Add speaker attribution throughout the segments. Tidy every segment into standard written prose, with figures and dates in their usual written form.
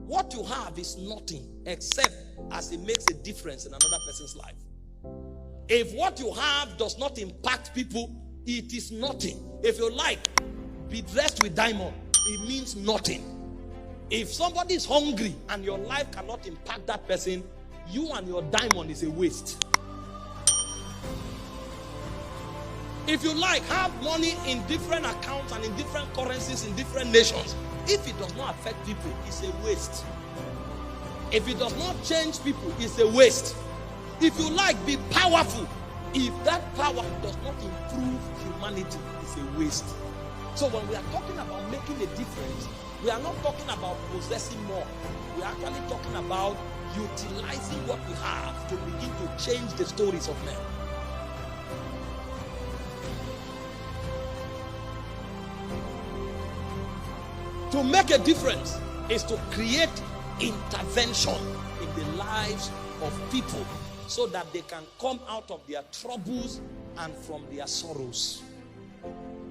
Speaker 1: what you have is nothing except as it makes a difference in another person's life. If what you have does not impact people, it is nothing. If you like, be dressed with diamond, it means nothing. If somebody is hungry and your life cannot impact that person, you and your diamond is a waste. If you like, have money in different accounts and in different currencies in different nations. If it does not affect people, it's a waste. If it does not change people, it's a waste. If you like, be powerful. If that power does not improve humanity, it's a waste. So when we are talking about making a difference, we are not talking about possessing more. We are actually talking about utilizing what we have to begin to change the stories of men. To make a difference is to create intervention in the lives of people so that they can come out of their troubles and from their sorrows.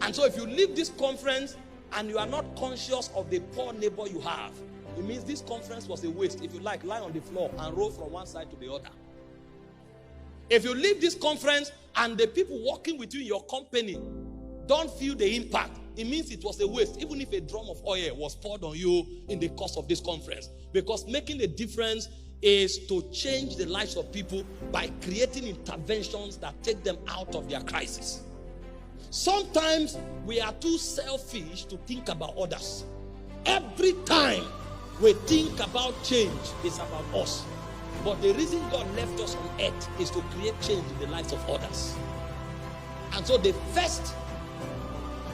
Speaker 1: And so if you leave this conference and you are not conscious of the poor neighbor you have, it means this conference was a waste. If you like, lie on the floor and roll from one side to the other. If you leave this conference and the people working with you in your company don't feel the impact, it means it was a waste, even if a drum of oil was poured on you in the course of this conference. Because making a difference is to change the lives of people by creating interventions that take them out of their crisis. Sometimes we are too selfish to think about others. Every time we think about change, it's about us. But the reason God left us on earth is to create change in the lives of others. And so the first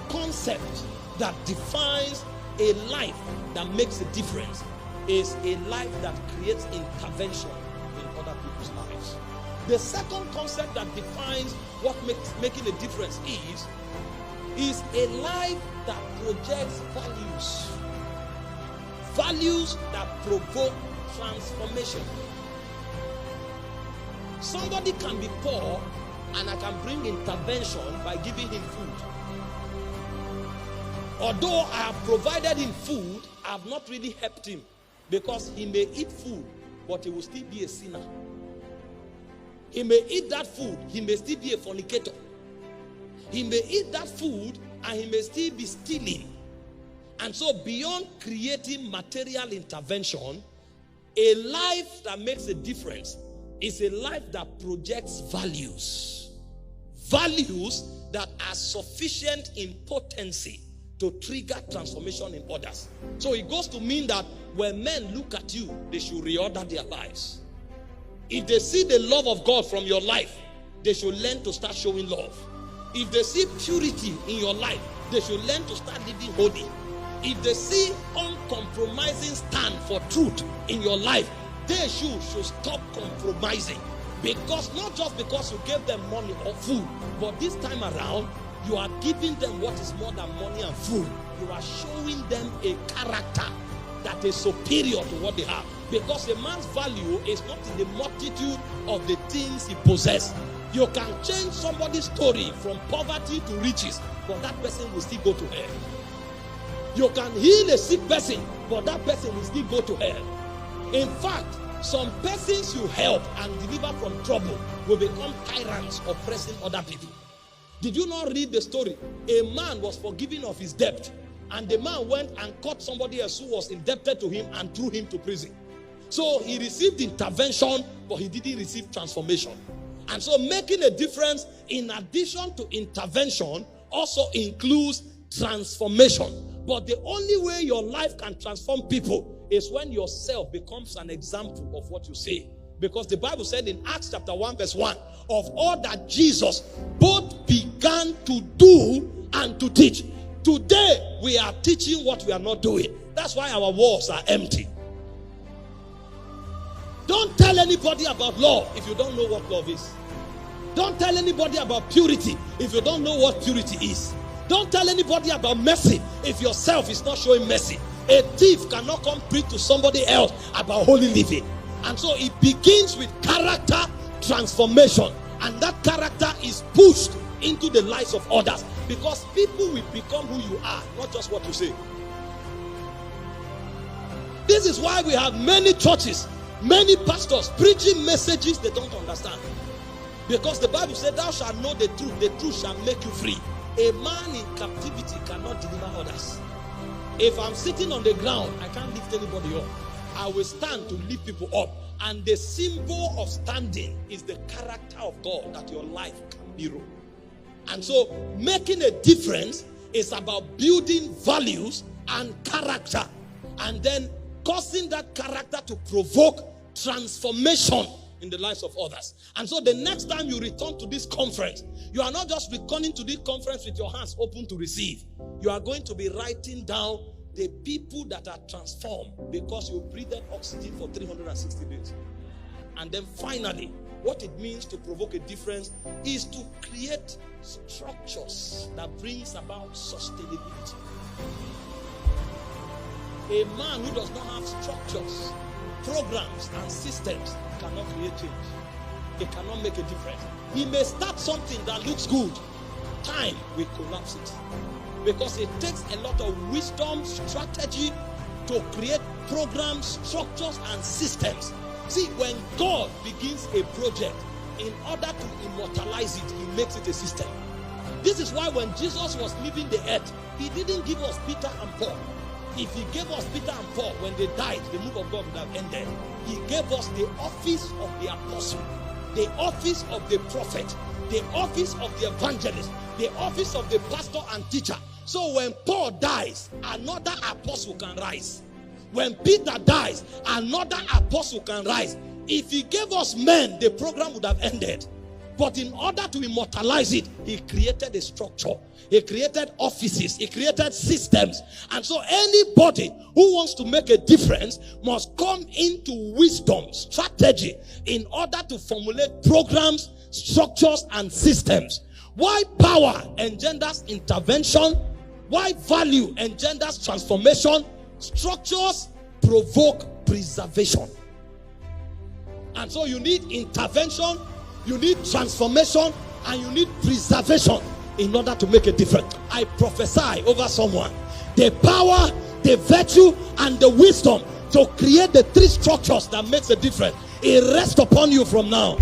Speaker 1: concept that defines a life that makes a difference is a life that creates intervention in other people's lives. The second concept that defines what making a difference is a life that projects values. Values that provoke transformation. Somebody can be poor and I can bring intervention by giving him food. Although I have provided him food, I have not really helped him, because he may eat food, but he will still be a sinner. He may eat that food, he may still be a fornicator. He may eat that food and he may still be stealing. And so beyond creating material intervention, a life that makes a difference is a life that projects values. Values that are sufficient in potency to trigger transformation in others. So it goes to mean that when men look at you, they should reorder their lives. If they see the love of God from your life, they should learn to start showing love. If they see purity in your life, they should learn to start living holy. If they see uncompromising stand for truth in your life, they should stop compromising. Because not just because you gave them money or food, but this time around, you are giving them what is more than money and food. You are showing them a character that is superior to what they have. Because a man's value is not in the multitude of the things he possesses. You can change somebody's story from poverty to riches, but that person will still go to hell. You can heal a sick person, but that person will still go to hell. In fact, some persons you help and deliver from trouble will become tyrants oppressing other people. Did you not read the story? A man was forgiven of his debt, and the man went and caught somebody else who was indebted to him and threw him to prison. So he received intervention, but he didn't receive transformation. And so making a difference, in addition to intervention, also includes transformation. But the only way your life can transform people is when yourself becomes an example of what you say. Because the Bible said in Acts chapter 1 verse 1, of all that Jesus both began to do and to teach. Today we are teaching what we are not doing. That's why our walls are empty. Don't tell anybody about love if you don't know what love is. Don't tell anybody about purity if you don't know what purity is. Don't tell anybody about mercy if yourself is not showing mercy. A thief cannot come preach to somebody else about holy living. And so it begins with character transformation. And that character is pushed into the lives of others. Because people will become who you are, not just what you say. This is why we have many churches, many pastors preaching messages they don't understand. Because the Bible said, thou shalt know the truth shall make you free. A man in captivity cannot deliver others. If I'm sitting on the ground, I can't lift anybody up. I will stand to lift people up. And the symbol of standing is the character of God that your life can mirror. And so making a difference is about building values and character, and then causing that character to provoke transformation in the lives of others. And so the next time you return to this conference, you are not just returning to this conference with your hands open to receive. You are going to be writing down the people that are transformed because you breathed oxygen for 360 days. And then finally, what it means to provoke a difference is to create structures that brings about sustainability. A man who does not have structures, programs, and systems cannot create change. He cannot make a difference. He may start something that looks good. Time will collapse it. Because it takes a lot of wisdom, strategy to create programs, structures, and systems. See, when God begins a project, in order to immortalize it, he makes it a system. This is why when Jesus was leaving the earth, he didn't give us Peter and Paul. If he gave us Peter and Paul, when they died, the move of God would have ended. He gave us the office of the apostle, the office of the prophet, the office of the evangelist, the office of the pastor and teacher. So when Paul dies, another apostle can rise. When Peter dies, another apostle can rise. If he gave us men, the program would have ended. But in order to immortalize it, he created a structure. He created offices. He created systems. And so anybody who wants to make a difference must come into wisdom, strategy, in order to formulate programs, structures, and systems. Why power engenders intervention? Why value engenders transformation? Structures provoke preservation. And so you need intervention, you need transformation, and you need preservation in order to make a difference. I prophesy over someone the power, the virtue, and the wisdom to create the three structures that makes a difference. It rests upon you from now.